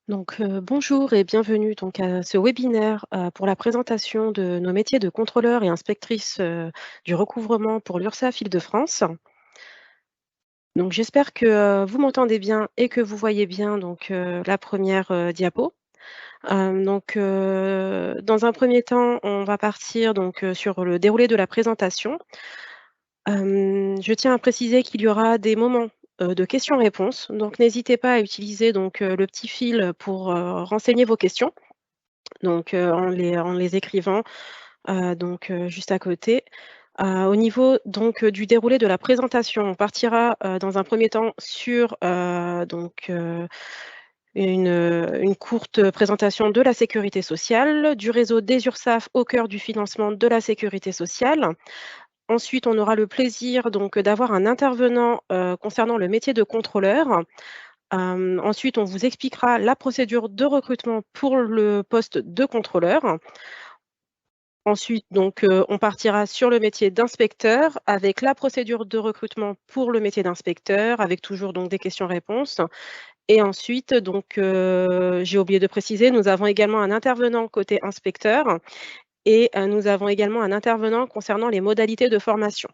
Bonjour et bienvenue donc à ce webinaire, pour la présentation de nos métiers de contrôleur et inspectrice, du recouvrement pour l'URSSAF Île-de-France. Donc j'espère que, vous m'entendez bien et que vous voyez bien donc, la première diapo. Dans un premier temps, on va partir donc, sur le déroulé de la présentation. Je tiens à préciser qu'il y aura des moments, de questions-réponses, donc n'hésitez pas à utiliser donc, le petit fil pour, renseigner vos questions. En les écrivant, juste à côté. Au niveau du déroulé de la présentation, on partira, dans un premier temps sur, une courte présentation de la sécurité sociale, du réseau des URSSAF au cœur du financement de la sécurité sociale. Ensuite, on aura le plaisir donc d'avoir un intervenant, concernant le métier de contrôleur. Ensuite, on vous expliquera la procédure de recrutement pour le poste de contrôleur. Ensuite, on partira sur le métier d'inspecteur avec la procédure de recrutement pour le métier d'inspecteur, avec toujours donc des questions-réponses. Et ensuite, j'ai oublié de préciser, nous avons également un intervenant côté inspecteur et nous avons également un intervenant concernant les modalités de formation.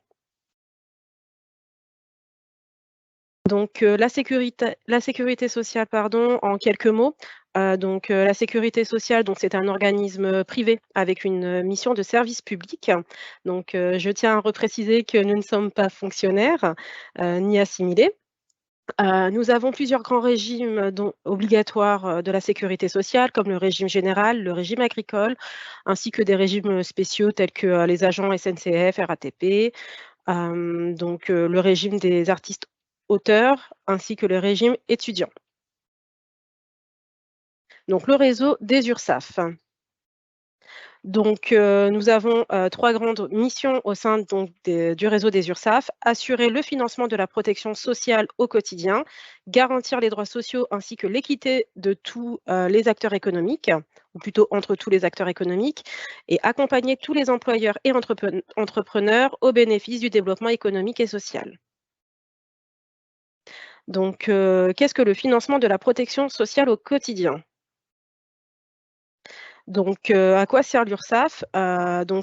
La sécurité sociale, pardon, en quelques mots. La sécurité sociale, donc c'est un organisme, privé avec une, mission de service public. Je tiens à repréciser que nous ne sommes pas fonctionnaires, ni assimilés. Nous avons plusieurs grands régimes, dont obligatoires, de la sécurité sociale, comme le régime général, le régime agricole, ainsi que des régimes, spéciaux tels que, les agents SNCF, RATP, le régime des artistes auteurs, ainsi que le régime étudiant. Donc le réseau des URSSAF. Nous avons, 3 grandes missions au sein du réseau des URSSAF: assurer le financement de la protection sociale au quotidien, garantir les droits sociaux ainsi que l'équité de tous, les acteurs économiques, ou plutôt entre tous les acteurs économiques, et accompagner tous les employeurs et entrepreneurs au bénéfice du développement économique et social. Qu'est-ce que le financement de la protection sociale au quotidien? À quoi sert l'URSSAF?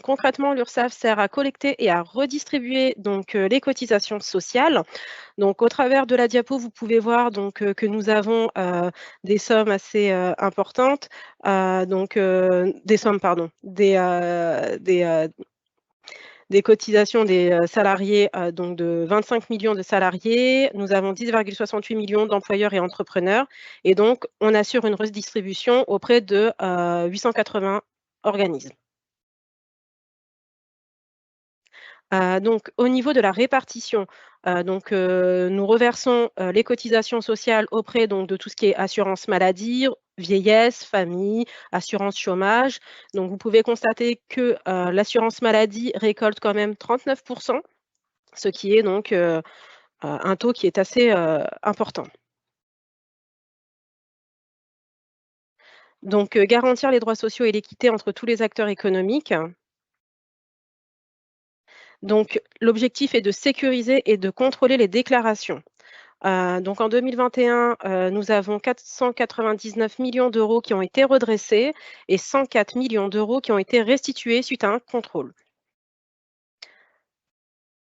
Concrètement, l'URSSAF sert à collecter et à redistribuer les cotisations sociales. Au travers de la diapo, vous pouvez voir que nous avons, des sommes assez, importantes, des sommes pardon, des cotisations des, salariés, de 25 millions de salariés. Nous avons 10,68 millions d'employeurs et entrepreneurs et donc on assure une redistribution auprès de, 880 organismes. Au niveau de la répartition, nous reversons, les cotisations sociales auprès de tout ce qui est assurance maladie, vieillesse, famille, assurance chômage. Vous pouvez constater que, l'assurance maladie récolte quand même 39, ce qui est un taux qui est assez, important. Garantir les droits sociaux et l'équité entre tous les acteurs économiques. L'objectif est de sécuriser et de contrôler les déclarations. En 2021, nous avons 499 millions d'euros qui ont été redressés et 104 millions d'euros qui ont été restitués suite à un contrôle.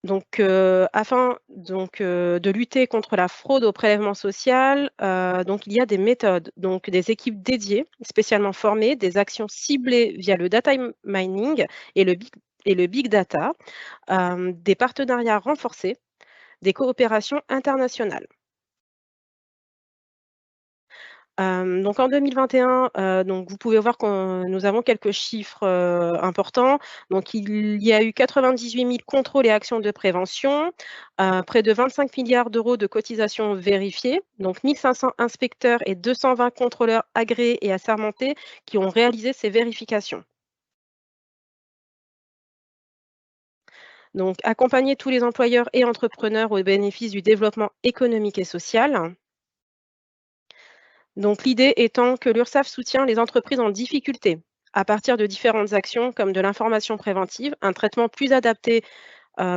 Afin de lutter contre la fraude au prélèvement social, il y a des méthodes, des équipes dédiées, spécialement formées, des actions ciblées via le data mining et le big data, des partenariats renforcés, des coopérations internationales. En 2021, vous pouvez voir que nous avons quelques chiffres, importants. Il y a eu 98 000 contrôles et actions de prévention, près de 25 milliards d'euros de cotisations vérifiées, donc 1 500 inspecteurs et 220 contrôleurs agréés et assermentés qui ont réalisé ces vérifications. Accompagner tous les employeurs et entrepreneurs au bénéfice du développement économique et social. L'idée étant que l'URSSAF soutient les entreprises en difficulté à partir de différentes actions comme de l'information préventive, un traitement plus adapté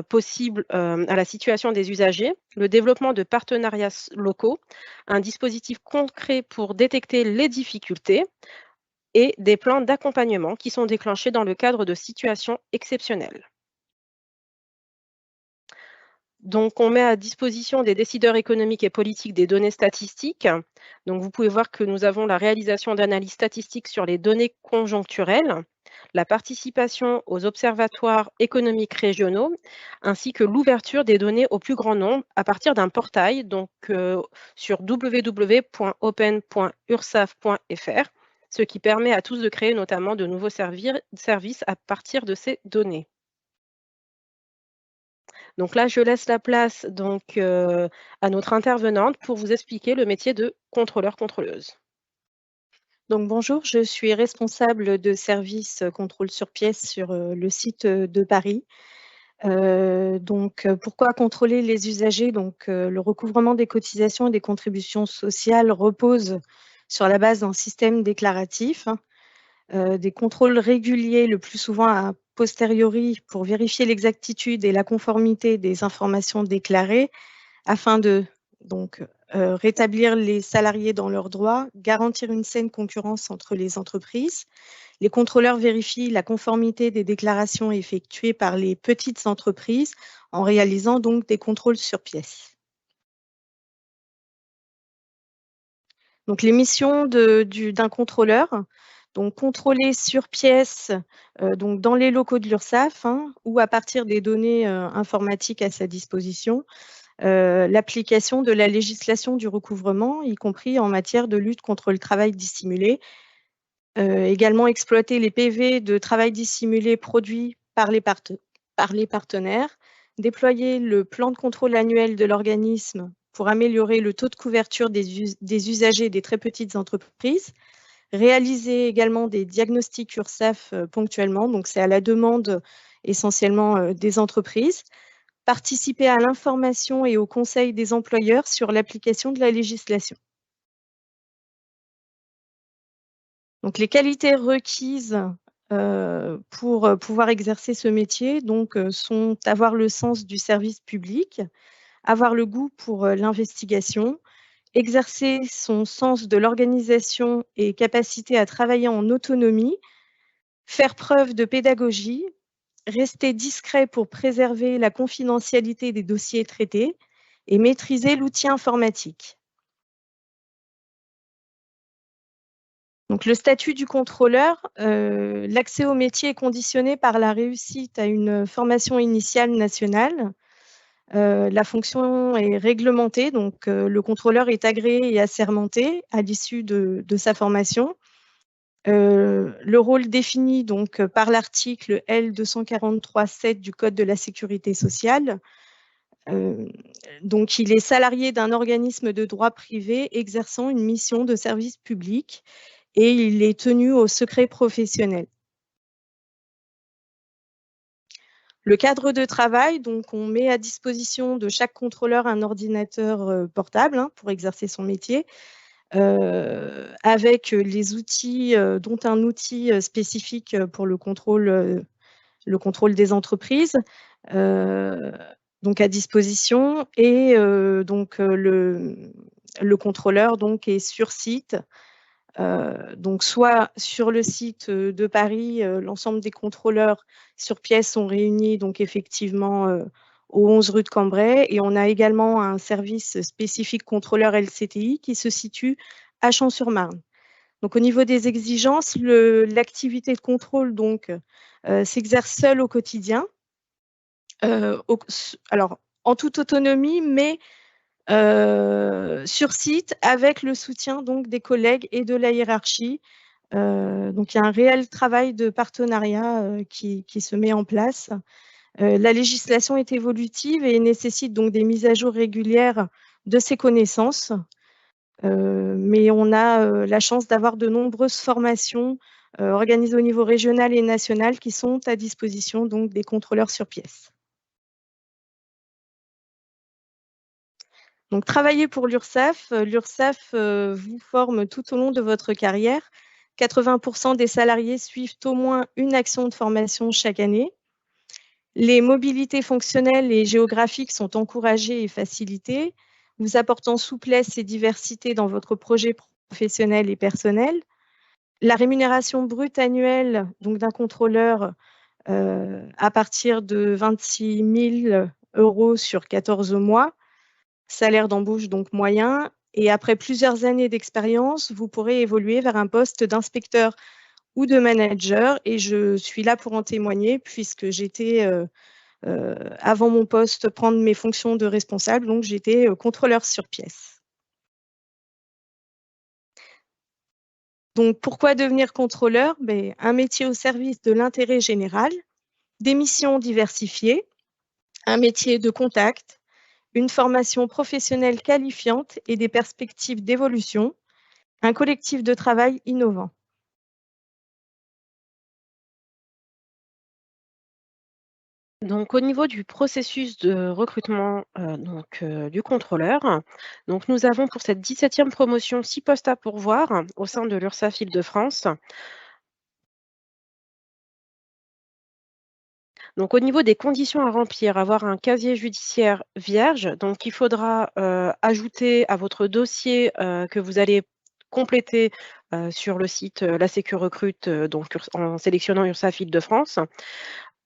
possibles à la situation des usagers, le développement de partenariats locaux, un dispositif concret pour détecter les difficultés et des plans d'accompagnement qui sont déclenchés dans le cadre de situations exceptionnelles. Donc, on met à disposition des décideurs économiques et politiques des données statistiques. Donc, vous pouvez voir que nous avons la réalisation d'analyses statistiques sur les données conjoncturelles, la participation aux observatoires économiques régionaux, ainsi que l'ouverture des données au plus grand nombre à partir d'un portail, donc sur www.open.ursaf.fr, ce qui permet à tous de créer notamment de nouveaux services à partir de ces données. Donc là, je laisse la place donc, à notre intervenante pour vous expliquer le métier de contrôleur-contrôleuse. Donc bonjour, je suis responsable de service contrôle sur pièces sur le site de Paris. Pourquoi contrôler les usagers? Le recouvrement des cotisations et des contributions sociales repose sur la base d'un système déclaratif, des contrôles réguliers, le plus souvent a posteriori, pour vérifier l'exactitude et la conformité des informations déclarées afin de rétablir les salariés dans leurs droits, garantir une saine concurrence entre les entreprises. Les contrôleurs vérifient la conformité des déclarations effectuées par les petites entreprises en réalisant donc des contrôles sur pièces. Donc les missions d'un contrôleur, donc contrôler sur pièce dans les locaux de l'URSSAF ou à partir des données informatiques à sa disposition, l'application de la législation du recouvrement, y compris en matière de lutte contre le travail dissimulé. Également exploiter les PV de travail dissimulé produits par les partenaires, déployer le plan de contrôle annuel de l'organisme pour améliorer le taux de couverture des usagers des très petites entreprises, réaliser également des diagnostics URSSAF ponctuellement, donc c'est à la demande essentiellement des entreprises, participer à l'information et au conseil des employeurs sur l'application de la législation. Donc les qualités requises pour pouvoir exercer ce métier sont avoir le sens du service public, avoir le goût pour l'investigation, exercer son sens de l'organisation et capacité à travailler en autonomie, faire preuve de pédagogie, rester discret pour préserver la confidentialité des dossiers traités et maîtriser l'outil informatique. Donc, le statut du contrôleur, l'accès au métier est conditionné par la réussite à une formation initiale nationale. La fonction est réglementée, donc le contrôleur est agréé et assermenté à l'issue de sa formation. Le rôle défini donc par l'article L 243-7 du Code de la sécurité sociale. Donc, il est salarié d'un organisme de droit privé exerçant une mission de service public et il est tenu au secret professionnel. Le cadre de travail, donc on met à disposition de chaque contrôleur un ordinateur portable pour exercer son métier, avec les outils, dont un outil spécifique pour le contrôle des entreprises, donc à disposition et le contrôleur donc est sur site. Donc soit sur le site de Paris, l'ensemble des contrôleurs sur pièce sont réunis donc effectivement au 11 rue de Cambrai et on a également un service spécifique contrôleur LCTI qui se situe à Champs-sur-Marne. Donc au niveau des exigences, l'activité de contrôle s'exerce seule au quotidien, alors en toute autonomie, mais sur site avec le soutien donc des collègues et de la hiérarchie. Donc il y a un réel travail de partenariat qui se met en place. La législation est évolutive et nécessite donc des mises à jour régulières de ses connaissances. Mais on a la chance d'avoir de nombreuses formations organisées au niveau régional et national qui sont à disposition donc des contrôleurs sur pièce. Donc, travailler pour l'URSSAF, l'URSSAF vous forme tout au long de votre carrière. 80% des salariés suivent au moins une action de formation chaque année. Les mobilités fonctionnelles et géographiques sont encouragées et facilitées, vous apportant souplesse et diversité dans votre projet professionnel et personnel. La rémunération brute annuelle donc d'un contrôleur à partir de 26 000 € sur 14 mois, salaire d'embauche donc moyen. Et après plusieurs années d'expérience, vous pourrez évoluer vers un poste d'inspecteur ou de manager. Et je suis là pour en témoigner puisque j'étais, avant mon poste, prendre mes fonctions de responsable, donc j'étais contrôleur sur pièce. Donc pourquoi devenir contrôleur? Un métier au service de l'intérêt général, des missions diversifiées, un métier de contact, une formation professionnelle qualifiante et des perspectives d'évolution, un collectif de travail innovant. Donc au niveau du processus de recrutement, du contrôleur, donc nous avons pour cette 17e promotion 6 postes à pourvoir au sein de l'URSSAF Île-de-France. Donc au niveau des conditions à remplir, avoir un casier judiciaire vierge, donc il faudra, ajouter à votre dossier, que vous allez compléter, sur le site, La Sécu Recrute, en sélectionnant URSSAF Île-de-France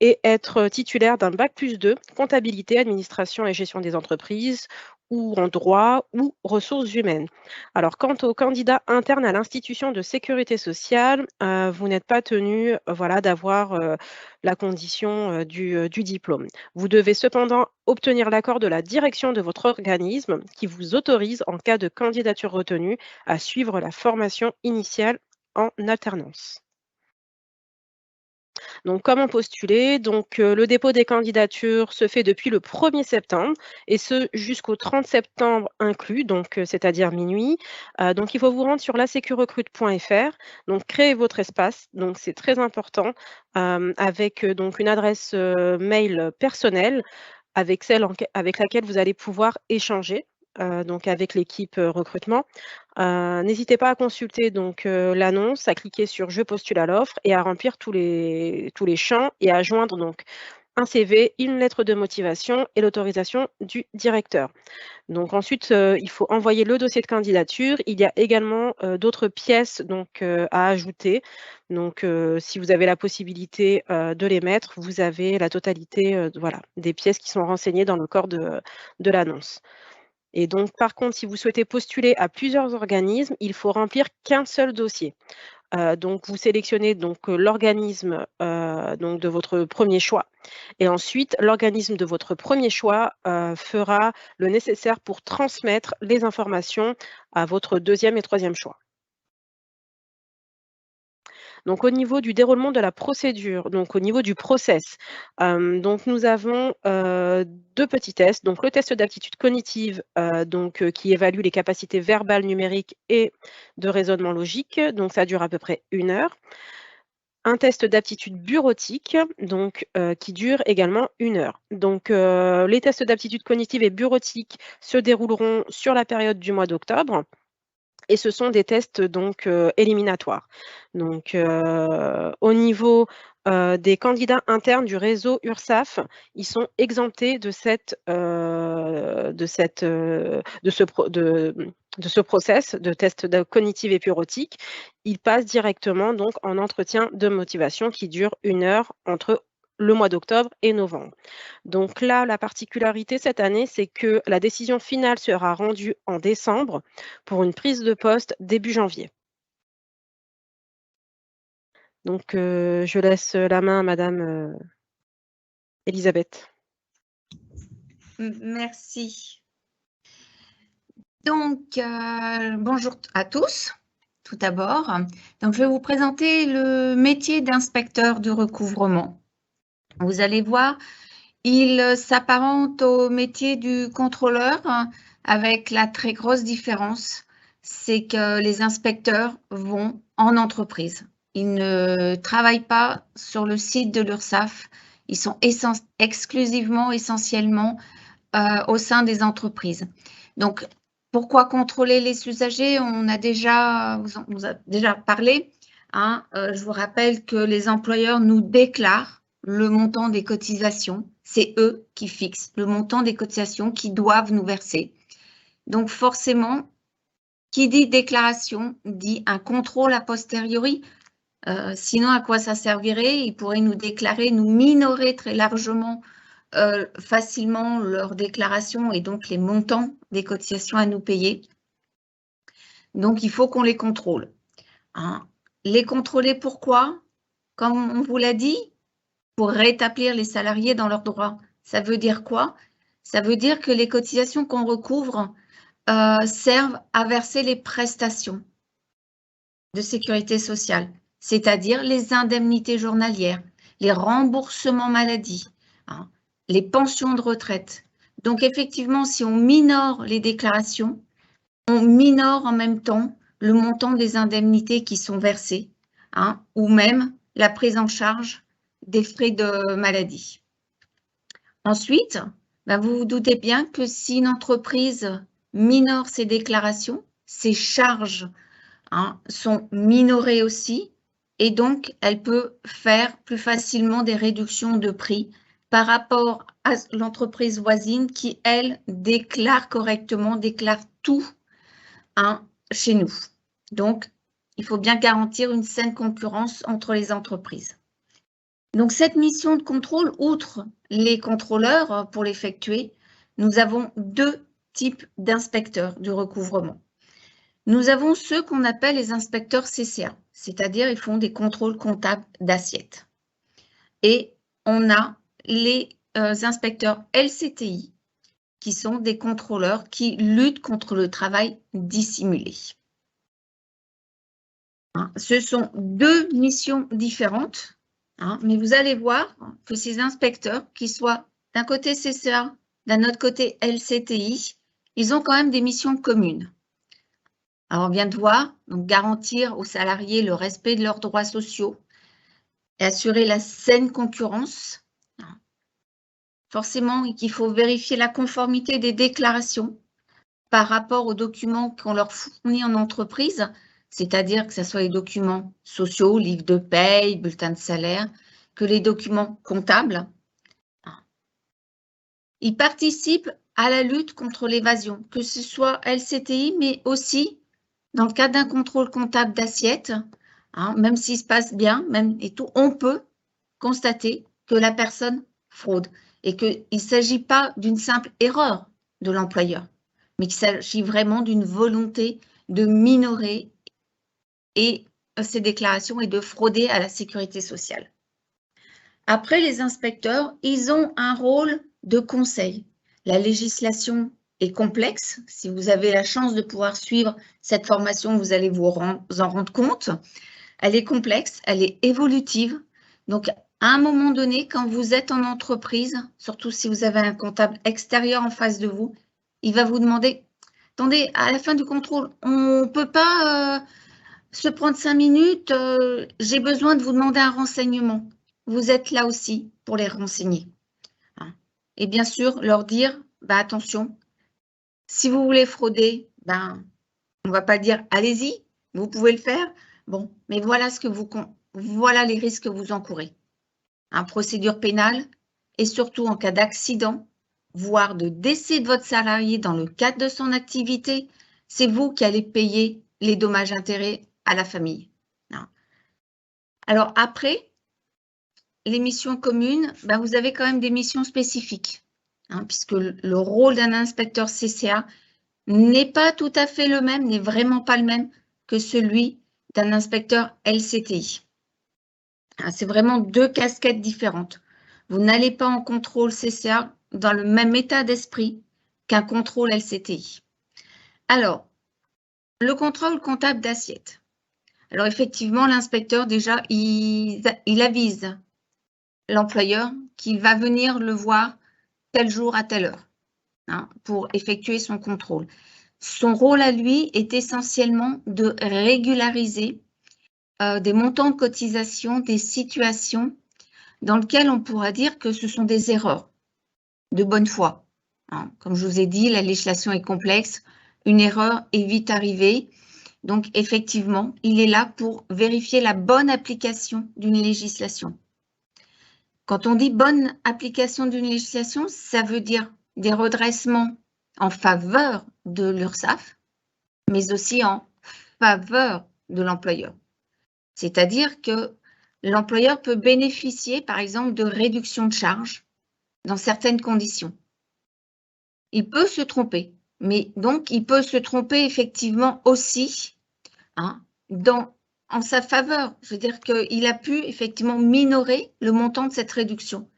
et être titulaire d'un bac+2, comptabilité, administration et gestion des entreprises ou en droit ou ressources humaines. Alors quant aux candidats internes à l'institution de sécurité sociale, vous n'êtes pas tenu, voilà, d'avoir, la condition, du diplôme. Vous devez cependant obtenir l'accord de la direction de votre organisme qui vous autorise, en cas de candidature retenue, à suivre la formation initiale en alternance. Donc, comment postuler? Donc, le dépôt des candidatures se fait depuis le 1er septembre et ce jusqu'au 30 septembre inclus, donc, c'est-à-dire minuit. Donc, il faut vous rendre sur lasecurecrute.fr, donc créer votre espace, donc c'est très important, avec, donc une adresse, mail personnelle avec celle avec laquelle vous allez pouvoir échanger, donc avec l'équipe, recrutement. N'hésitez pas à consulter donc, l'annonce, à cliquer sur «Je postule à l'offre» et à remplir tous les champs et à joindre donc un CV, une lettre de motivation et l'autorisation du directeur. Donc ensuite, il faut envoyer le dossier de candidature. Il y a également, d'autres pièces donc, à ajouter. Donc, si vous avez la possibilité, de les mettre, vous avez la totalité, voilà, des pièces qui sont renseignées dans le corps de l'annonce. Et donc par contre, si vous souhaitez postuler à plusieurs organismes, il faut remplir qu'un seul dossier. Donc vous sélectionnez donc, l'organisme, donc de votre premier choix et ensuite l'organisme de votre premier choix, fera le nécessaire pour transmettre les informations à votre deuxième et troisième choix. Donc au niveau du déroulement de la procédure, donc au niveau du process, donc nous avons, 2 petits tests. Donc le test d'aptitude cognitive, qui évalue les capacités verbales, numériques et de raisonnement logique, donc ça dure à peu près 1 heure. Un test d'aptitude bureautique, qui dure également 1 heure. Donc les tests d'aptitude cognitive et bureautique se dérouleront sur la période du mois d'octobre. Et ce sont des tests donc, éliminatoires. Donc, au niveau, des candidats internes du réseau URSSAF, ils sont exemptés de ce process de test cognitif et bureautique. Ils passent directement donc en entretien de motivation qui dure 1 heure entre le mois d'octobre et novembre. Donc là, la particularité cette année, c'est que la décision finale sera rendue en décembre pour une prise de poste début janvier. Donc, je laisse la main à madame, Élisabeth. Merci. Donc, bonjour à tous, tout d'abord. Donc, je vais vous présenter le métier d'inspecteur de recouvrement. Vous allez voir, il s'apparente au métier du contrôleur avec la très grosse différence, c'est que les inspecteurs vont en entreprise. Ils ne travaillent pas sur le site de l'URSSAF, ils sont exclusivement, essentiellement au sein des entreprises. Donc, pourquoi contrôler les usagers? On a déjà parlé. Hein, je vous rappelle que les employeurs nous déclarent le montant des cotisations. C'est eux qui fixent le montant des cotisations qu'ils doivent nous verser. Donc forcément, qui dit déclaration dit un contrôle a posteriori. Sinon, à quoi ça servirait? Ils pourraient nous déclarer, nous minorer très largement, facilement leur déclaration et donc les montants des cotisations à nous payer. Donc, il faut qu'on les contrôle. Hein. Les contrôler pourquoi? Comme on vous l'a dit, pour rétablir les salariés dans leurs droits. Ça veut dire quoi? Ça veut dire que les cotisations qu'on recouvre servent à verser les prestations de sécurité sociale, c'est-à-dire les indemnités journalières, les remboursements maladie, hein, les pensions de retraite. Donc effectivement, si on minore les déclarations, on minore en même temps le montant des indemnités qui sont versées, hein, ou même la prise en charge des frais de maladie. Ensuite, ben vous vous doutez bien que si une entreprise minore ses déclarations, ses charges sont minorées aussi, et donc elle peut faire plus facilement des réductions de prix par rapport à l'entreprise voisine qui, elle, déclare correctement, déclare tout chez nous. Donc, il faut bien garantir une saine concurrence entre les entreprises. Donc, cette mission de contrôle, outre les contrôleurs pour l'effectuer, nous avons deux types d'inspecteurs du recouvrement. Nous avons ceux qu'on appelle les inspecteurs CCA, c'est-à-dire ils font des contrôles comptables d'assiettes. Et on a les inspecteurs LCTI, qui sont des contrôleurs qui luttent contre le travail dissimulé. Ce sont deux missions différentes, mais vous allez voir que ces inspecteurs, qu'ils soient d'un côté CCA, d'un autre côté LCTI, ils ont quand même des missions communes. Alors, on vient de voir, donc garantir aux salariés le respect de leurs droits sociaux et assurer la saine concurrence. Forcément, qu'il faut vérifier la conformité des déclarations par rapport aux documents qu'on leur fournit en entreprise, c'est-à-dire que ce soit les documents sociaux, livres de paye, bulletins de salaire, que les documents comptables. Ils participent à la lutte contre l'évasion, que ce soit LCTI, mais aussi dans le cadre d'un contrôle comptable d'assiette, même s'il se passe bien, on peut constater que la personne fraude et qu'il ne s'agit pas d'une simple erreur de l'employeur, mais qu'il s'agit vraiment d'une volonté de minorer ces déclarations et de frauder à la sécurité sociale. Après, les inspecteurs, ils ont un rôle de conseil. La législation est complexe. Si vous avez la chance de pouvoir suivre cette formation, vous allez vous en rendre compte. Elle est complexe, elle est évolutive. Donc, à un moment donné, quand vous êtes en entreprise, surtout si vous avez un comptable extérieur en face de vous, il va vous demander, attendez, à la fin du contrôle, on ne peut pas se prendre 5 minutes, j'ai besoin de vous demander un renseignement. Vous êtes là aussi pour les renseigner. Et bien sûr, leur dire, attention, si vous voulez frauder, on ne va pas dire allez-y, vous pouvez le faire. Bon, mais voilà voilà les risques que vous encourez. Procédure pénale et surtout en cas d'accident, voire de décès de votre salarié dans le cadre de son activité, c'est vous qui allez payer les dommages-intérêts à la famille. Alors après, les missions communes, vous avez quand même des missions spécifiques, puisque le rôle d'un inspecteur CCA n'est pas tout à fait le même, n'est vraiment pas le même que celui d'un inspecteur LCTI. C'est vraiment deux casquettes différentes. Vous n'allez pas en contrôle CCA dans le même état d'esprit qu'un contrôle LCTI. Alors, le contrôle comptable d'assiette. Alors effectivement, l'inspecteur déjà, il avise l'employeur qu'il va venir le voir tel jour à telle heure pour effectuer son contrôle. Son rôle à lui est essentiellement de régulariser des montants de cotisation, des situations dans lesquelles on pourra dire que ce sont des erreurs de bonne foi. Comme je vous ai dit, la législation est complexe, une erreur est vite arrivée. Donc, effectivement, il est là pour vérifier la bonne application d'une législation. Quand on dit bonne application d'une législation, ça veut dire des redressements en faveur de l'URSSAF, mais aussi en faveur de l'employeur. C'est-à-dire que l'employeur peut bénéficier, par exemple, de réduction de charges dans certaines conditions. Il peut se tromper, mais donc il peut se tromper effectivement aussi en sa faveur. Je veux dire qu'il a pu effectivement minorer le montant de cette réduction.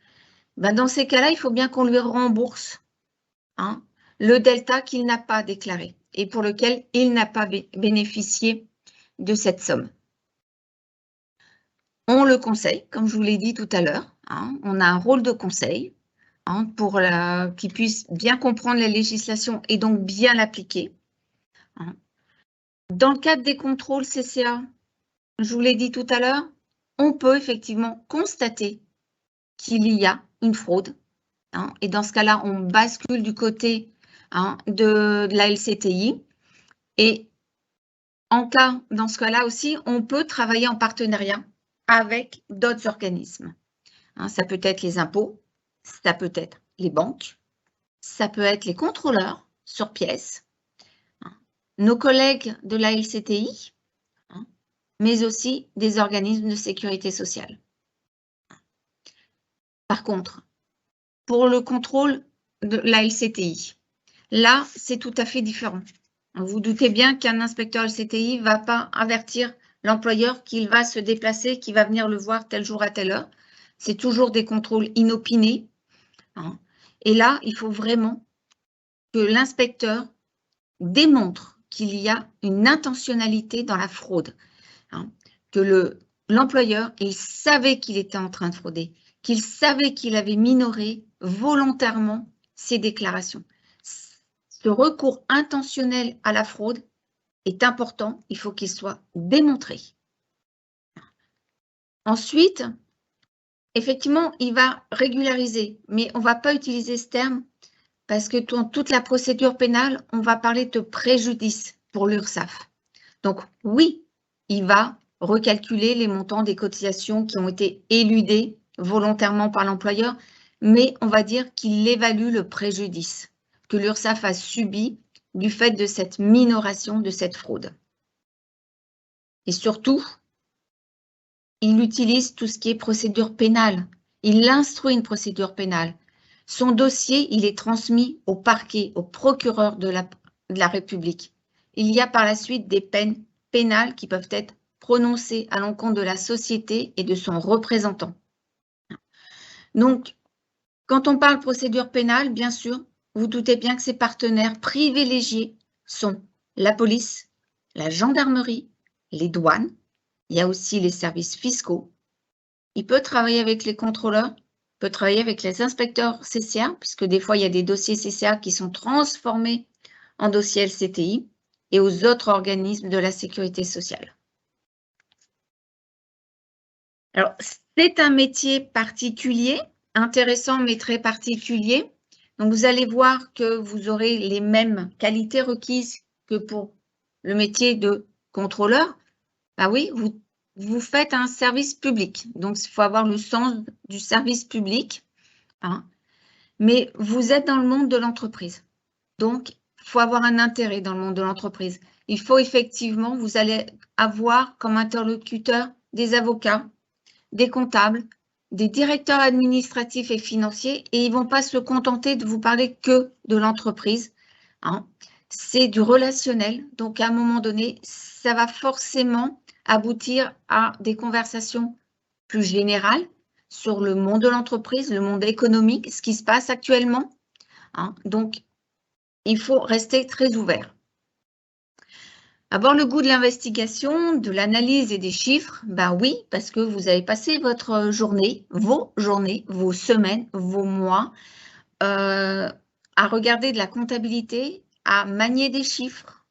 Dans ces cas-là, il faut bien qu'on lui rembourse le delta qu'il n'a pas déclaré et pour lequel il n'a pas bénéficié de cette somme. On le conseille, comme je vous l'ai dit tout à l'heure, on a un rôle de conseil pour qu'il puisse bien comprendre la législation et donc bien l'appliquer. Dans le cadre des contrôles CCA, je vous l'ai dit tout à l'heure, on peut effectivement constater qu'il y a une fraude. Et dans ce cas-là, on bascule du côté de la LCTI. Et dans ce cas-là aussi, on peut travailler en partenariat avec d'autres organismes. Ça peut être les impôts, ça peut être les banques, ça peut être les contrôleurs sur pièces, nos collègues de la LCTI, mais aussi des organismes de sécurité sociale. Par contre, pour le contrôle de la LCTI, là, c'est tout à fait différent. Vous doutez bien qu'un inspecteur LCTI ne va pas avertir l'employeur qu'il va se déplacer, qu'il va venir le voir tel jour à telle heure. C'est toujours des contrôles inopinés. Et là, il faut vraiment que l'inspecteur démontre qu'il y a une intentionnalité dans la fraude. Que l'employeur, il savait qu'il était en train de frauder, qu'il savait qu'il avait minoré volontairement ses déclarations. Ce recours intentionnel à la fraude est important, il faut qu'il soit démontré. Ensuite, effectivement, il va régulariser, mais on ne va pas utiliser ce terme parce que dans toute la procédure pénale, on va parler de préjudice pour l'URSSAF. Donc oui, il va recalculer les montants des cotisations qui ont été éludées volontairement par l'employeur, mais on va dire qu'il évalue le préjudice que l'URSSAF a subi du fait de cette minoration de cette fraude. Et surtout, il utilise tout ce qui est procédure pénale. Il instruit une procédure pénale. Son dossier, il est transmis au parquet, au procureur de la République. Il y a par la suite des peines pénales qui peuvent être prononcées à l'encontre de la société et de son représentant. Donc, quand on parle procédure pénale, bien sûr, vous doutez bien que ses partenaires privilégiés sont la police, la gendarmerie, les douanes. Il y a aussi les services fiscaux. Il peut travailler avec les contrôleurs, il peut travailler avec les inspecteurs CCA, puisque des fois, il y a des dossiers CCA qui sont transformés en dossiers LCTI et aux autres organismes de la sécurité sociale. Alors, c'est un métier particulier, intéressant mais très particulier. Donc, vous allez voir que vous aurez les mêmes qualités requises que pour le métier de contrôleur. Oui, vous faites un service public. Donc, il faut avoir le sens du service public. Mais vous êtes dans le monde de l'entreprise. Donc, il faut avoir un intérêt dans le monde de l'entreprise. Il faut effectivement, vous allez avoir comme interlocuteur des avocats, des comptables, des directeurs administratifs et financiers, et ils ne vont pas se contenter de vous parler que de l'entreprise. C'est du relationnel, donc à un moment donné, ça va forcément aboutir à des conversations plus générales sur le monde de l'entreprise, le monde économique, ce qui se passe actuellement. Donc, il faut rester très ouvert. Avoir le goût de l'investigation, de l'analyse et des chiffres, oui, parce que vous avez passé votre journée, vos semaines, vos mois, à regarder de la comptabilité, à manier des chiffres,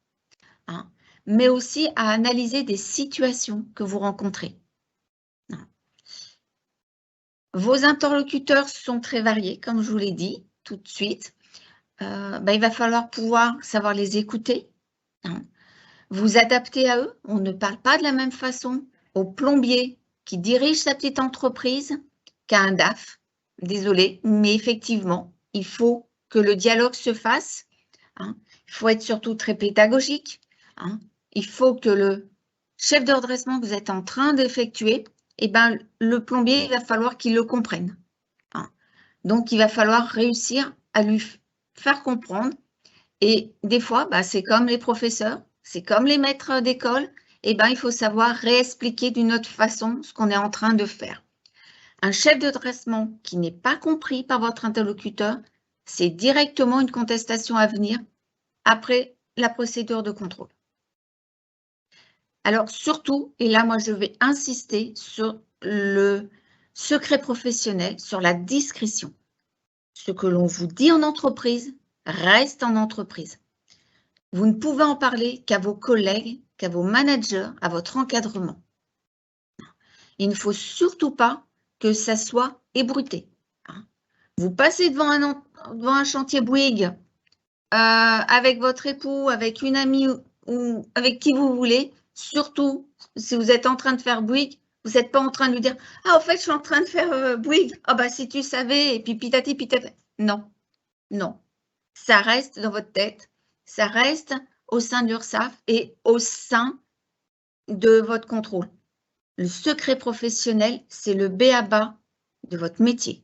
mais aussi à analyser des situations que vous rencontrez. Vos interlocuteurs sont très variés, comme je vous l'ai dit tout de suite. Il va falloir pouvoir savoir les écouter, vous adapter à eux. On ne parle pas de la même façon au plombier qui dirige sa petite entreprise qu'à un DAF. Désolée, mais effectivement, il faut que le dialogue se fasse. Hein. Il faut être surtout très pédagogique. Hein. Il faut que le chef de redressement que vous êtes en train d'effectuer, eh ben, le plombier, il va falloir qu'il le comprenne. Hein. Donc, il va falloir réussir à lui faire comprendre. Et des fois, bah, c'est comme les professeurs, c'est comme les maîtres d'école, eh ben, il faut savoir réexpliquer d'une autre façon ce qu'on est en train de faire. Un chef de redressement qui n'est pas compris par votre interlocuteur, c'est directement une contestation à venir après la procédure de contrôle. Alors surtout, et là moi je vais insister sur le secret professionnel, sur la discrétion. Ce que l'on vous dit en entreprise reste en entreprise. Vous ne pouvez en parler qu'à vos collègues, qu'à vos managers, à votre encadrement. Il ne faut surtout pas que ça soit ébruité. Vous passez devant un chantier Bouygues avec votre époux, avec une amie ou avec qui vous voulez, surtout si vous êtes en train de faire Bouygues, vous n'êtes pas en train de lui dire « Ah, en fait, je suis en train de faire Bouygues. Ah, bah, si tu savais, et puis pitati, pitati. » Non, non. Ça reste dans votre tête, ça reste au sein de l'URSSAF et au sein de votre contrôle. Le secret professionnel, c'est le b.a.-ba de votre métier.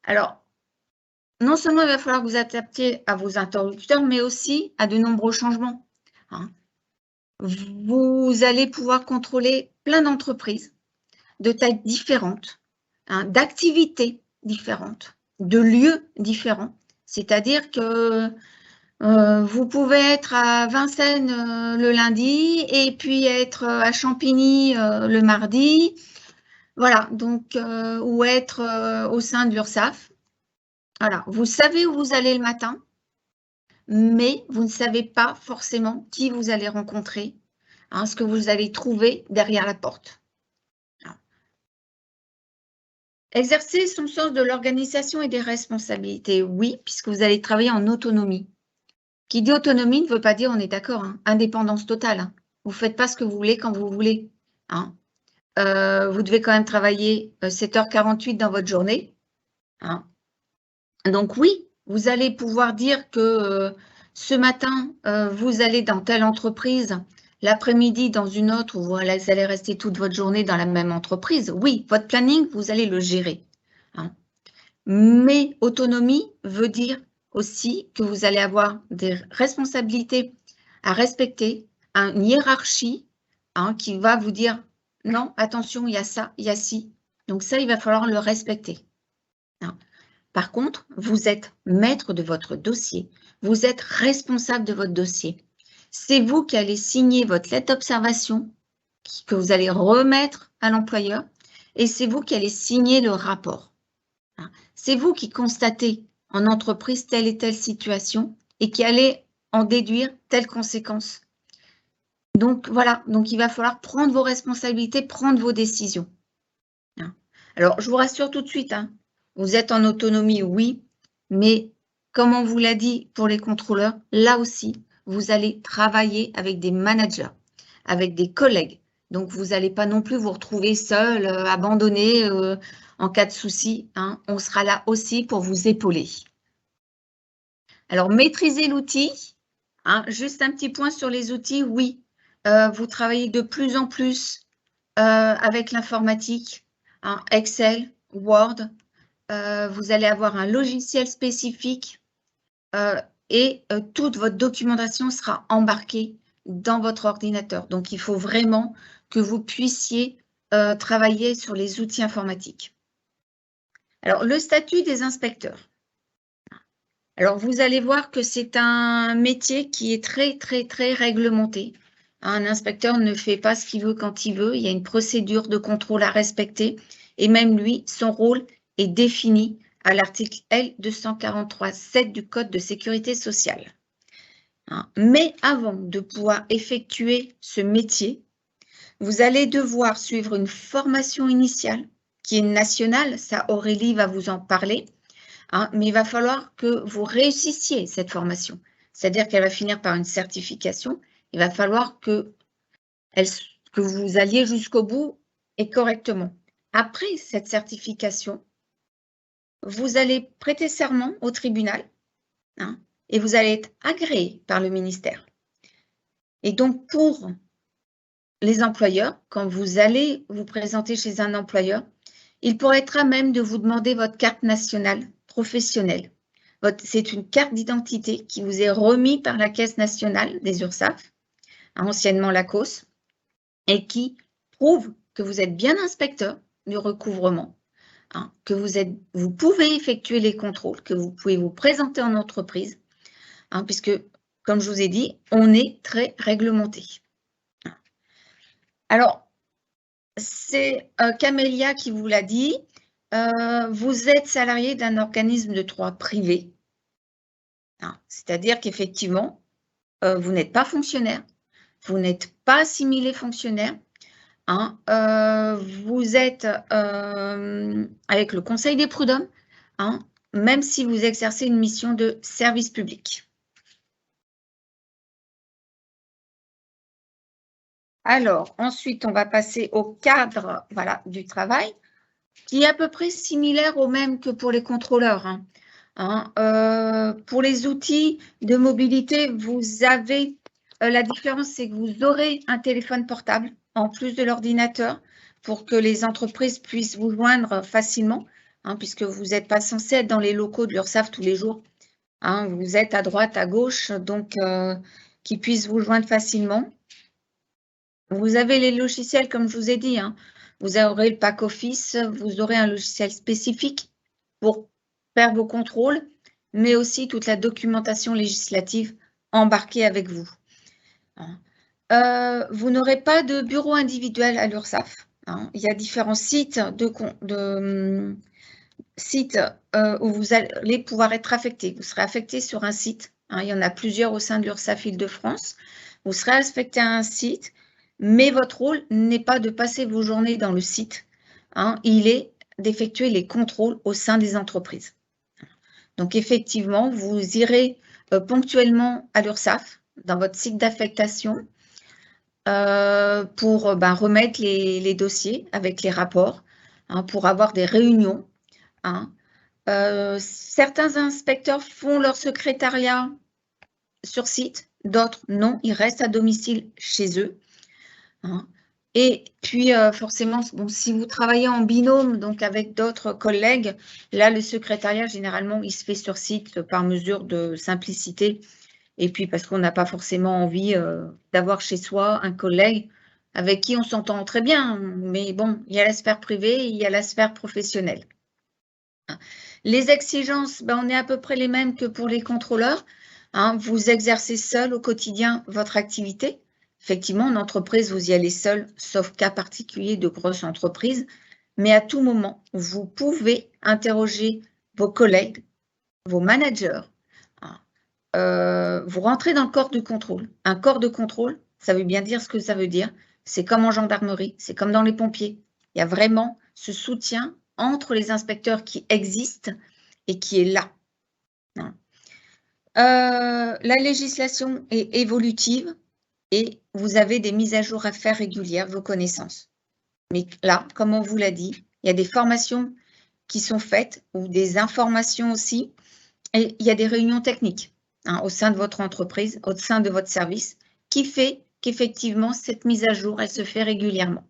Alors, non seulement il va falloir que vous adaptiez à vos interlocuteurs, mais aussi à de nombreux changements. Hein. Vous allez pouvoir contrôler plein d'entreprises de tailles différentes, hein, d'activités différentes, de lieux différents. C'est-à-dire que vous pouvez être à Vincennes le lundi et puis être à Champigny le mardi. Voilà, donc, ou être au sein de l'URSSAF. Voilà, vous savez où vous allez le matin, mais vous ne savez pas forcément qui vous allez rencontrer, hein, ce que vous allez trouver derrière la porte. Voilà. Exercer son sens de l'organisation et des responsabilités, oui, puisque vous allez travailler en autonomie. Qui dit autonomie ne veut pas dire, on est d'accord, hein, indépendance totale. Hein. Vous ne faites pas ce que vous voulez quand vous voulez. Hein. Vous devez quand même travailler 7h48 dans votre journée. Hein. Donc oui, vous allez pouvoir dire que ce matin, vous allez dans telle entreprise, l'après-midi dans une autre, ou vous allez rester toute votre journée dans la même entreprise. Oui, votre planning, vous allez le gérer. Hein. Mais autonomie veut dire aussi que vous allez avoir des responsabilités à respecter, une hiérarchie hein, qui va vous dire non, attention, il y a ça, il y a ci. Donc ça, il va falloir le respecter. Hein. Par contre, vous êtes maître de votre dossier, vous êtes responsable de votre dossier. C'est vous qui allez signer votre lettre d'observation que vous allez remettre à l'employeur et c'est vous qui allez signer le rapport. C'est vous qui constatez en entreprise telle et telle situation et qui allez en déduire telle conséquence. Donc voilà, donc il va falloir prendre vos responsabilités, prendre vos décisions. Alors je vous rassure tout de suite, hein, vous êtes en autonomie, oui, mais comme on vous l'a dit pour les contrôleurs, là aussi, vous allez travailler avec des managers, avec des collègues. Donc vous n'allez pas non plus vous retrouver seul, abandonné en cas de souci. Hein, on sera là aussi pour vous épauler. Alors, maîtriser l'outil. Hein, juste un petit point sur les outils. Oui, vous travaillez de plus en plus avec l'informatique, hein, Excel, Word. Vous allez avoir un logiciel spécifique et toute votre documentation sera embarquée dans votre ordinateur. Donc, il faut vraiment que vous puissiez travailler sur les outils informatiques. Alors, le statut des inspecteurs. Alors, vous allez voir que c'est un métier qui est très, très, très réglementé. Un inspecteur ne fait pas ce qu'il veut quand il veut. Il y a une procédure de contrôle à respecter. Et même lui, son rôle est défini à l'article L243-7 du Code de sécurité sociale. Mais avant de pouvoir effectuer ce métier, vous allez devoir suivre une formation initiale qui est nationale. Ça, Aurélie va vous en parler. Hein, mais il va falloir que vous réussissiez cette formation. C'est-à-dire qu'elle va finir par une certification. Il va falloir que vous alliez jusqu'au bout et correctement. après cette certification, vous allez prêter serment au tribunal et vous allez être agréé par le ministère. Et donc, pour les employeurs, quand vous allez vous présenter chez un employeur, il pourrait être à même de vous demander votre carte nationale professionnelle. C'est une carte d'identité qui vous est remise par la Caisse nationale des URSSAF, anciennement la COS, et qui prouve que vous êtes bien inspecteur du recouvrement, que vous pouvez effectuer les contrôles, que vous pouvez vous présenter en entreprise, puisque, comme je vous ai dit, on est très réglementé. Alors, c'est Camélia qui vous l'a dit, vous êtes salarié d'un organisme de droit privé, c'est-à-dire qu'effectivement, vous n'êtes pas fonctionnaire, vous n'êtes pas assimilé fonctionnaire, vous êtes avec le Conseil des prud'hommes, même si vous exercez une mission de service public. Alors, ensuite, on va passer au cadre du travail, qui est à peu près similaire au même que pour les contrôleurs. Pour les outils de mobilité, vous avez, la différence, c'est que vous aurez un téléphone portable en plus de l'ordinateur pour que les entreprises puissent vous joindre facilement, puisque vous n'êtes pas censé être dans les locaux de l'URSSAF tous les jours. Vous êtes à droite, à gauche, donc qu'ils puissent vous joindre facilement. Vous avez les logiciels, comme je vous ai dit, vous aurez le pack office, vous aurez un logiciel spécifique pour faire vos contrôles, mais aussi toute la documentation législative embarquée avec vous. Vous n'aurez pas de bureau individuel à l'URSSAF. Il y a différents sites, où vous allez pouvoir être affecté. Vous serez affecté sur un site. Il y en a plusieurs au sein de l'URSSAF Île-de-France. Vous serez affecté à un site, mais votre rôle n'est pas de passer vos journées dans le site. Il est d'effectuer les contrôles au sein des entreprises. Donc, effectivement, vous irez ponctuellement à l'URSSAF, dans votre site d'affectation, pour remettre les dossiers avec les rapports, pour avoir des réunions. Certains inspecteurs font leur secrétariat sur site, d'autres non, ils restent à domicile chez eux. Et puis, forcément, si vous travaillez en binôme, donc avec d'autres collègues, là, le secrétariat, généralement, il se fait sur site par mesure de simplicité. Et puis, parce qu'on n'a pas forcément envie d'avoir chez soi un collègue avec qui on s'entend très bien. Mais bon, il y a la sphère privée, il y a la sphère professionnelle. Les exigences, on est à peu près les mêmes que pour les contrôleurs. Vous exercez seul au quotidien votre activité. Effectivement, en entreprise, vous y allez seul, sauf cas particulier de grosses entreprises. Mais à tout moment, vous pouvez interroger vos collègues, vos managers. Vous rentrez dans le corps de contrôle. Un corps de contrôle, ça veut bien dire ce que ça veut dire. C'est comme en gendarmerie, c'est comme dans les pompiers. Il y a vraiment ce soutien entre les inspecteurs qui existent et qui est là. La législation est évolutive et vous avez des mises à jour à faire régulières, vos connaissances. Mais là, comme on vous l'a dit, il y a des formations qui sont faites ou des informations aussi et il y a des réunions techniques au sein de votre entreprise, au sein de votre service, qui fait qu'effectivement, cette mise à jour, elle se fait régulièrement.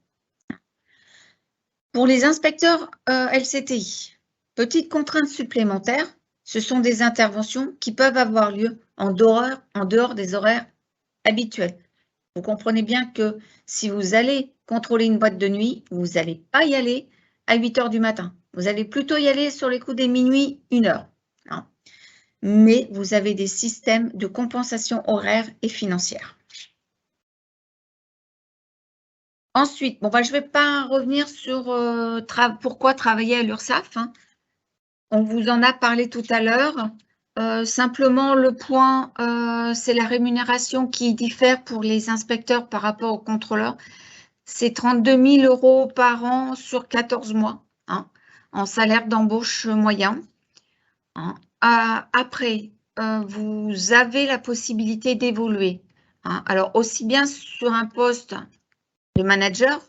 Pour les inspecteurs LCTI, petite contrainte supplémentaire, ce sont des interventions qui peuvent avoir lieu en dehors des horaires habituels. Vous comprenez bien que si vous allez contrôler une boîte de nuit, vous n'allez pas y aller à 8 h du matin. Vous allez plutôt y aller sur les coups des minuit, 1 h. Mais vous avez des systèmes de compensation horaire et financière. Ensuite, je ne vais pas revenir sur pourquoi travailler à l'URSSAF. On vous en a parlé tout à l'heure. Simplement, le point, c'est la rémunération qui diffère pour les inspecteurs par rapport aux contrôleurs. C'est 32 000 € par an sur 14 mois, en salaire d'embauche moyen. Après, vous avez la possibilité d'évoluer. Alors, aussi bien sur un poste de manager,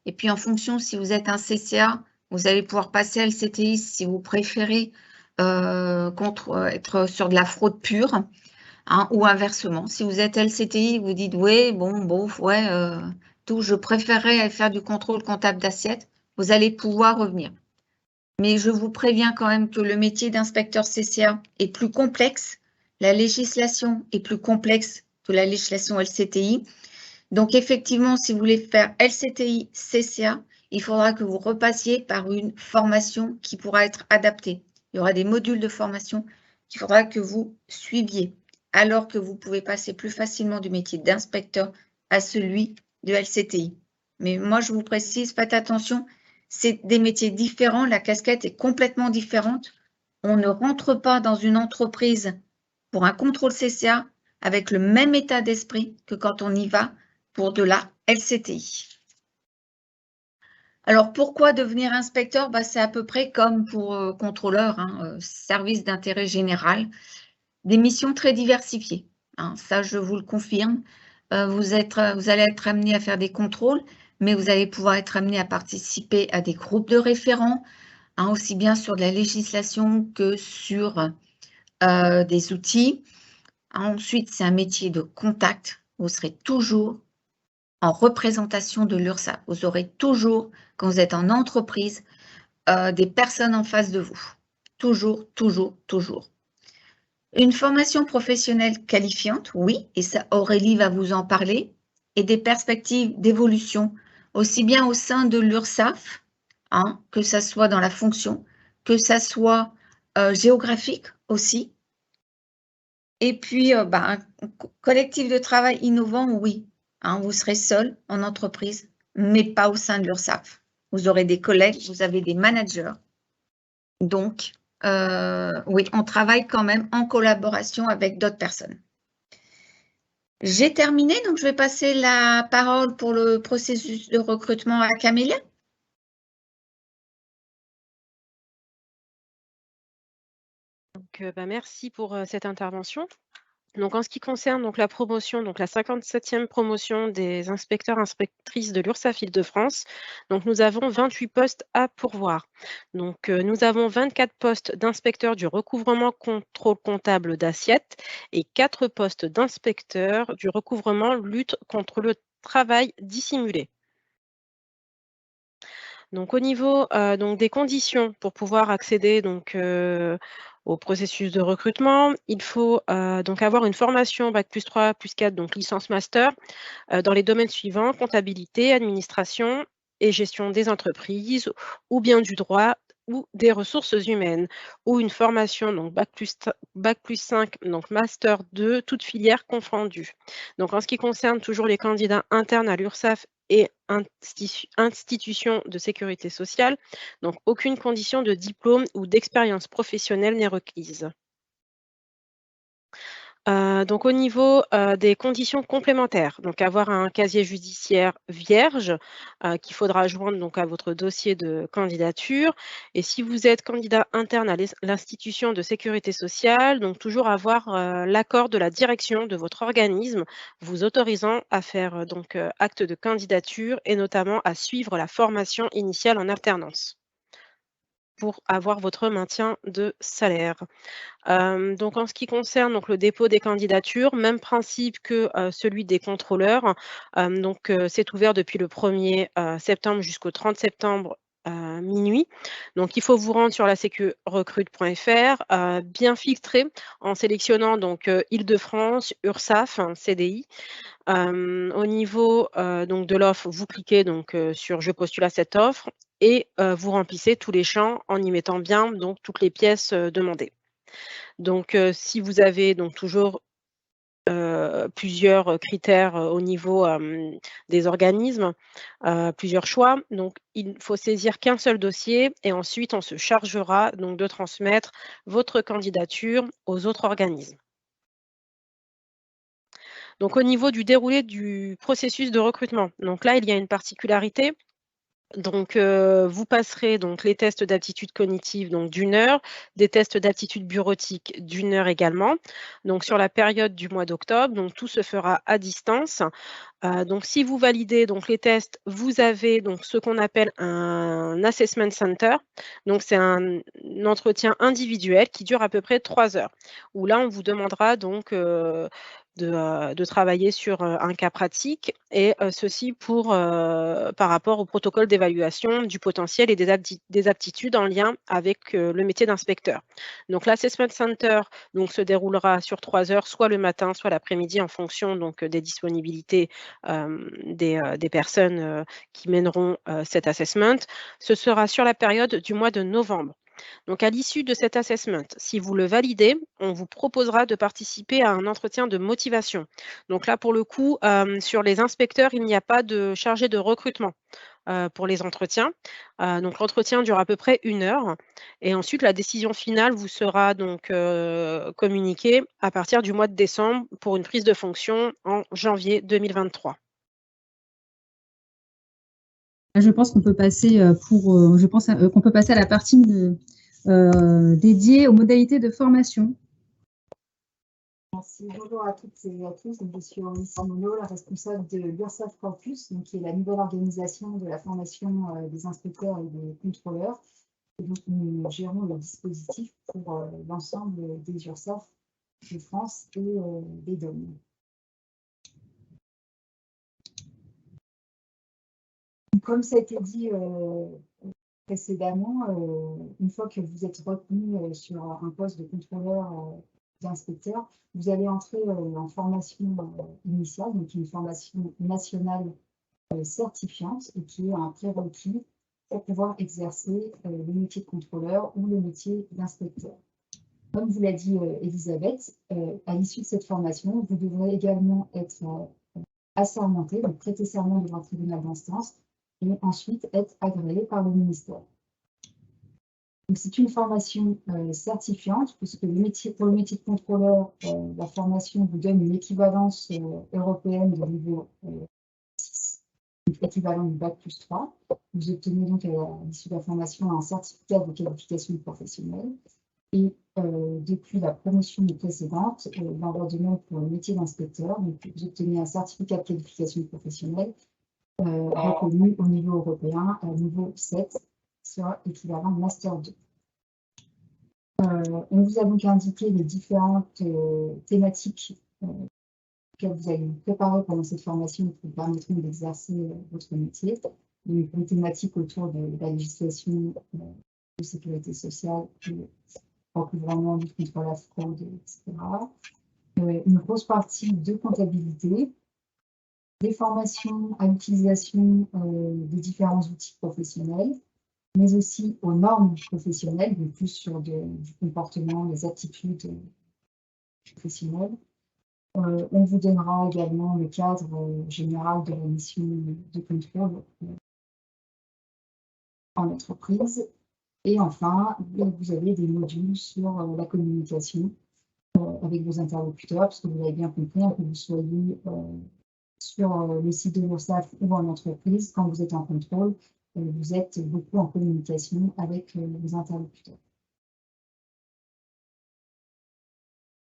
Et puis, en fonction, si vous êtes un CCA, vous allez pouvoir passer à LCTI si vous préférez être sur de la fraude pure, hein, ou inversement. Si vous êtes LCTI, vous dites, oui, bon, ouais, je préférerais faire du contrôle comptable d'assiette, vous allez pouvoir revenir. Mais je vous préviens quand même que le métier d'inspecteur CCA est plus complexe. La législation est plus complexe que la législation LCTI. Donc, effectivement, si vous voulez faire LCTI, CCA, il faudra que vous repassiez par une formation qui pourra être adaptée. Il y aura des modules de formation qu'il faudra que vous suiviez, alors que vous pouvez passer plus facilement du métier d'inspecteur à celui de LCTI. Mais moi, je vous précise, faites attention, c'est des métiers différents, la casquette est complètement différente. On ne rentre pas dans une entreprise pour un contrôle CCA avec le même état d'esprit que quand on y va pour de la LCTI. Alors, pourquoi devenir inspecteur? C'est à peu près comme pour contrôleur, hein, service d'intérêt général, des missions très diversifiées. Hein, ça, je vous le confirme. Vous allez être amené à faire des contrôles, mais vous allez pouvoir être amené à participer à des groupes de référents, hein, aussi bien sur de la législation que sur des outils. Ensuite, c'est un métier de contact. Vous serez toujours en représentation de l'URSSAF. Vous aurez toujours, quand vous êtes en entreprise, des personnes en face de vous. Toujours, toujours, toujours. Une formation professionnelle qualifiante, oui, et ça, Aurélie va vous en parler, et des perspectives d'évolution, aussi bien au sein de l'URSSAF, hein, que ça soit dans la fonction, que ça soit géographique aussi. Et puis, un collectif de travail innovant, oui. Hein, vous serez seul en entreprise, mais pas au sein de l'URSSAF. Vous aurez des collègues, vous avez des managers. Donc, oui, on travaille quand même en collaboration avec d'autres personnes. J'ai terminé, donc je vais passer la parole pour le processus de recrutement à Camélia. Donc, merci pour cette intervention. Donc, en ce qui concerne donc, la promotion, donc la 57e promotion des inspecteurs-inspectrices de l'URSSAF Île-de-France, donc nous avons 28 postes à pourvoir. Donc, nous avons 24 postes d'inspecteurs du recouvrement contrôle comptable d'assiette et 4 postes d'inspecteurs du recouvrement lutte contre le travail dissimulé. Donc, au niveau donc des conditions pour pouvoir accéder donc, au processus de recrutement, il faut donc avoir une formation Bac+3, +4, donc licence master, dans les domaines suivants: comptabilité, administration et gestion des entreprises, ou bien du droit ou des ressources humaines, ou une formation donc Bac+5, donc master 2, toutes filières confondues. Donc en ce qui concerne toujours les candidats internes à l'URSSAF et institutions de sécurité sociale, donc aucune condition de diplôme ou d'expérience professionnelle n'est requise. Donc au niveau, des conditions complémentaires, donc avoir un casier judiciaire vierge, qu'il faudra joindre donc à votre dossier de candidature, et si vous êtes candidat interne à l'institution de sécurité sociale, donc toujours avoir, l'accord de la direction de votre organisme vous autorisant à faire, donc, acte de candidature et notamment à suivre la formation initiale en alternance pour avoir votre maintien de salaire. Donc en ce qui concerne donc le dépôt des candidatures, même principe que, celui des contrôleurs. Donc c'est ouvert depuis le 1er septembre jusqu'au 30 septembre, minuit. Donc il faut vous rendre sur la sécurecrute.fr, bien filtrer en sélectionnant donc, Île-de-France, URSSAF, CDI. Au niveau, donc de l'offre, vous cliquez donc, sur «Je postule à cette offre» et vous remplissez tous les champs en y mettant bien donc toutes les pièces, demandées. Donc, si vous avez donc toujours, plusieurs critères, au niveau, des organismes, plusieurs choix, donc il faut saisir qu'un seul dossier et ensuite on se chargera donc de transmettre votre candidature aux autres organismes. Donc au niveau du déroulé du processus de recrutement, donc là, il y a une particularité, Donc, vous passerez donc les tests d'aptitude cognitive donc d'1 heure, des tests d'aptitude bureautique d'1 heure également. Donc sur la période du mois d'octobre, donc tout se fera à distance. Donc si vous validez donc les tests, vous avez donc ce qu'on appelle un assessment center. Donc c'est un entretien individuel qui dure à peu près 3 heures, où là on vous demandera donc, de travailler sur, un cas pratique et ceci pour, par rapport au protocole d'évaluation du potentiel et des aptitudes en lien avec, le métier d'inspecteur. Donc l'assessment center donc se déroulera sur 3 heures, soit le matin, soit l'après-midi en fonction donc, des disponibilités des personnes qui mèneront cet assessment. Ce sera sur la période du mois de novembre. Donc, à l'issue de cet assessment, si vous le validez, on vous proposera de participer à un entretien de motivation. Donc là, pour le coup, sur les inspecteurs, il n'y a pas de chargé de recrutement pour les entretiens. Donc l'entretien dure à peu près 1 heure et ensuite la décision finale vous sera donc, communiquée à partir du mois de décembre pour une prise de fonction en janvier 2023. Je pense qu'on peut passer qu'on peut passer à la partie dédiée aux modalités de formation. Merci. Bonjour à toutes et à tous. Donc, je suis Aurélie Monod, la responsable de l'URSSAF Corpus, donc, qui est la nouvelle organisation de la formation des inspecteurs et des contrôleurs. Et donc, nous gérons le dispositif pour l'ensemble des URSSAF de France et des DOM. Comme ça a été dit précédemment, une fois que vous êtes retenu sur un poste de contrôleur d'inspecteur, vous allez entrer en formation initiale, donc une formation nationale certifiante et qui est un prérequis pour pouvoir exercer le métier de contrôleur ou le métier d'inspecteur. Comme vous l'a dit Elisabeth, à l'issue de cette formation, vous devrez également être assermenté, donc prêter serment devant le tribunal d'instance et ensuite être agréé par le ministère. C'est une formation certifiante, puisque pour le métier de contrôleur, la formation vous donne une équivalence européenne de niveau 6, donc équivalent du bac plus 3. Vous obtenez donc à l'issue de la formation un certificat de qualification professionnelle. Et depuis la promotion précédente, dans la demande pour le métier d'inspecteur, vous obtenez un certificat de qualification professionnelle reconnu au niveau européen, niveau 7, soit équivalent Master 2. On vous a donc indiqué les différentes thématiques que vous allez vous préparer pendant cette formation qui vous permettront d'exercer votre métier. Donc, une thématique autour de la législation de sécurité sociale, recouvrement, lutte contre la fraude, etc. Une grosse partie de comptabilité, des formations à l'utilisation des différents outils professionnels, mais aussi aux normes professionnelles, donc plus sur du comportement, des aptitudes professionnelles. On vous donnera également le cadre général de la mission de contrôle en entreprise. Et enfin, vous avez des modules sur la communication avec vos interlocuteurs, parce que vous l'avez bien compris, que vous soyez sur le site de l'URSSAF ou en entreprise, quand vous êtes en contrôle, vous êtes beaucoup en communication avec les interlocuteurs.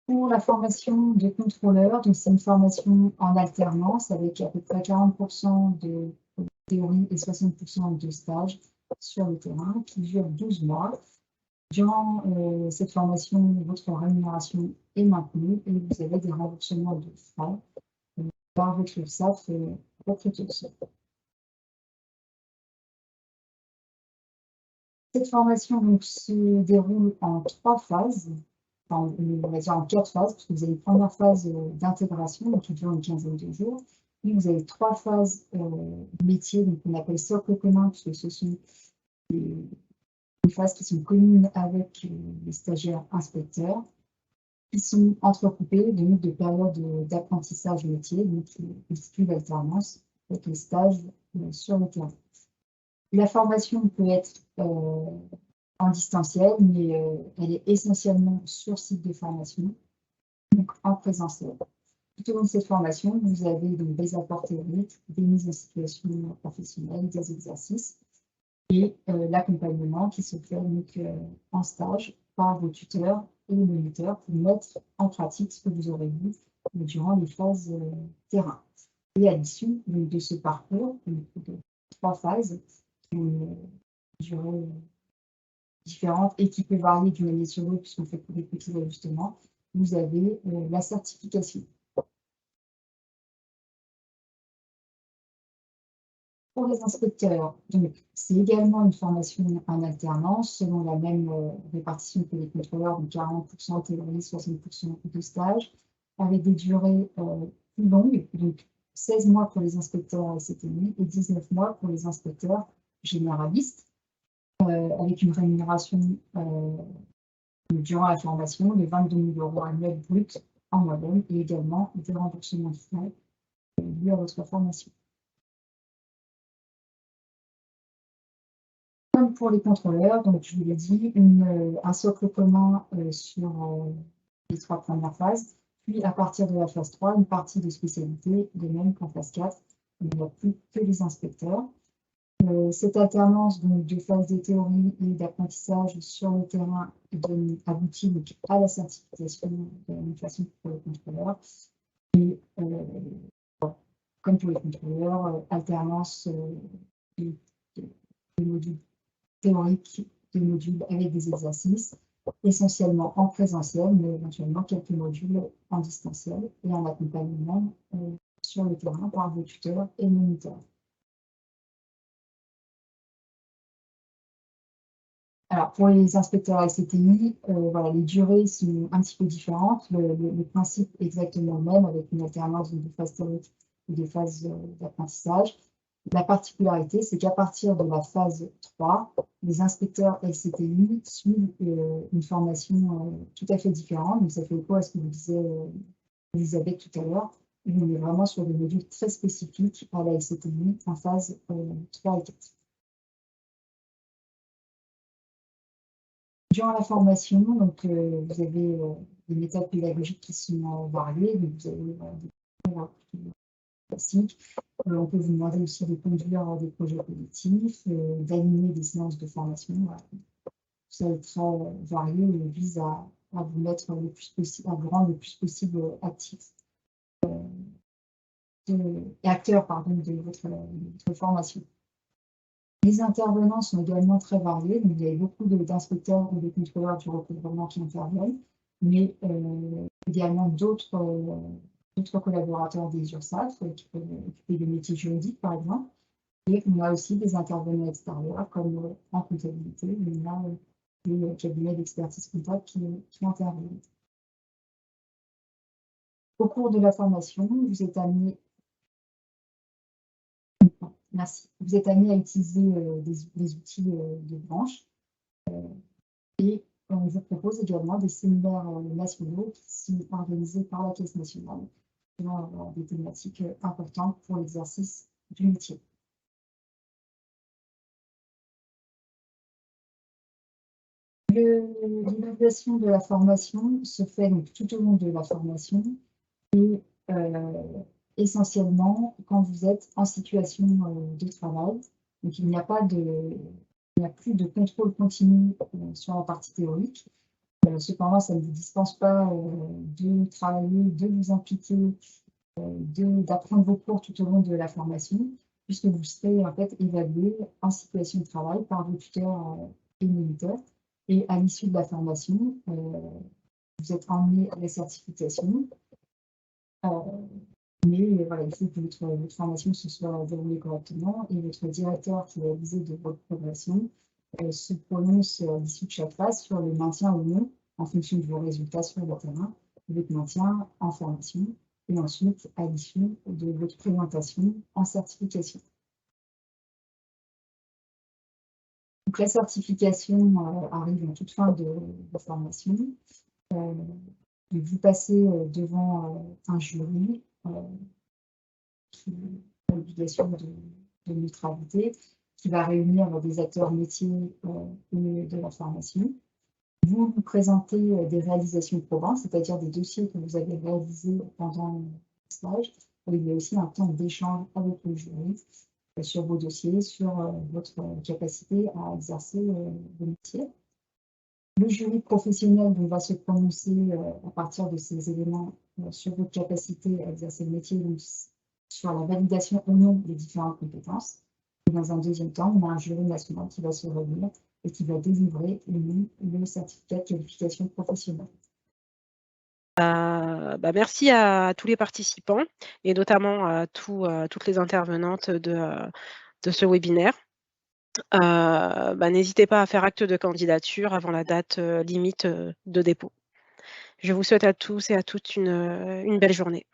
Pour la formation de contrôleur, c'est une formation en alternance avec à peu près 40% de théorie et 60% de stage sur le terrain qui dure 12 mois. Durant cette formation, votre rémunération est maintenue et vous avez des remboursements de frais par votre URSSAF recruteuse. Cette formation donc, se déroule en 3 phases, enfin, on va dire en 4 phases, parce que vous avez une première phase d'intégration qui dure une quinzaine de jours. Puis vous avez 3 phases métiers, donc on appelle socle commun, puisque ce sont des phases qui sont communes avec les stagiaires inspecteurs, qui sont entrecoupées de périodes d'apprentissage métier, donc qui constituent l'alternance avec les stages sur le terrain. La formation peut être en distanciel, mais elle est essentiellement sur site de formation, donc en présentiel. Tout au long de cette formation, vous avez donc des apports théoriques, des mises en situation professionnelle, des exercices. et l'accompagnement qui se fait donc, en stage par vos tuteurs et les moniteurs pour mettre en pratique ce que vous aurez vu durant les phases terrain. Et à l'issue de ce parcours, de 3 phases qui ont une durée différente et qui peut varier d'une année sur l'autre puisqu'on fait des petits ajustements, vous avez la certification. Pour les inspecteurs, c'est également une formation en alternance selon la même répartition que les contrôleurs, donc 40% théorie, 60% de stage, avec des durées plus longues, donc 16 mois pour les inspecteurs SCTI et 19 mois pour les inspecteurs généralistes, avec une rémunération durant la formation de 22 000 € annuels bruts en moyenne et également des remboursements finaux liés à votre formation. Comme pour les contrôleurs, donc je vous l'ai dit, un socle commun sur les 3 premières phases, puis à partir de la phase 3, une partie de spécialité, de même qu'en phase 4, il n'y a plus que les inspecteurs. Cette alternance donc, de phase de théorie et d'apprentissage sur le terrain aboutit donc, à la certification de la même façon que pour les contrôleurs. Et comme pour les contrôleurs, alternance des modules théoriques, des modules avec des exercices, essentiellement en présentiel, mais éventuellement quelques modules en distanciel et un accompagnement sur le terrain par vos tuteurs et moniteurs. Alors, pour les inspecteurs SCTI, voilà, les durées sont un petit peu différentes. Le principe est exactement le même, avec une alternance de phase théorique et de phase d'apprentissage. La particularité, c'est qu'à partir de la phase 3, les inspecteurs SCTI suivent une formation tout à fait différente. Donc, ça fait écho à ce que vous disait Elisabeth tout à l'heure. On est vraiment sur des modules très spécifiques à la SCTI en phase 3 et 4. Durant la formation, donc, vous avez des méthodes pédagogiques qui sont variées. Donc vous avez des cours classiques. On peut vous demander aussi de conduire des projets collectifs, d'animer des séances de formation. Voilà. Ça est très varié et vise à vous mettre le plus possible, à vous rendre le plus possible actif et acteur de votre formation. Les intervenants sont également très variés. Donc, il y a beaucoup d'inspecteurs ou de contrôleurs du recouvrement qui interviennent, mais également d'autres collaborateurs des URSSAF qui peuvent occuper des métiers juridiques, par exemple. Et on a aussi des intervenants extérieurs, comme en comptabilité, mais on a des cabinets d'expertise comptable qui interviennent. Au cours de la formation, vous êtes amené Merci. Vous êtes amené à utiliser des outils de branche et on vous propose également des séminaires nationaux qui sont organisés par la Caisse nationale selon des thématiques importantes pour l'exercice du métier. L'évaluation de la formation se fait donc tout au long de la formation et essentiellement quand vous êtes en situation de travail. Donc il n'y a plus de contrôle continu sur la partie théorique. Cependant, ça ne vous dispense pas de travailler, de vous impliquer, d'apprendre vos cours tout au long de la formation, puisque vous serez en fait évalué en situation de travail par vos tuteurs et moniteurs. Et à l'issue de la formation, vous êtes emmené à la certification. Mais voilà, il faut que votre formation se soit déroulée correctement et votre directeur qui a visé de votre progression se prononce à l'issue de chaque phase sur le maintien ou non, en fonction de vos résultats sur le terrain, de votre maintien en formation et ensuite à l'issue de votre présentation en certification. Donc la certification arrive en toute fin de formation. Vous passez devant un jury qui a l'obligation de neutralité, qui va réunir des acteurs métiers et de la formation. Vous présentez des réalisations probantes, c'est-à-dire des dossiers que vous avez réalisés pendant le stage. Il y a aussi un temps d'échange avec le jury sur vos dossiers, sur votre capacité à exercer le métier. Le jury professionnel va se prononcer à partir de ces éléments sur votre capacité à exercer le métier, donc sur la validation ou non des différentes compétences. Et dans un deuxième temps, on a un jury national qui va se réunir et qui va délivrer le certificat de qualification professionnelle. Merci à tous les participants et notamment à toutes les intervenantes de ce webinaire. N'hésitez pas à faire acte de candidature avant la date limite de dépôt. Je vous souhaite à tous et à toutes une belle journée.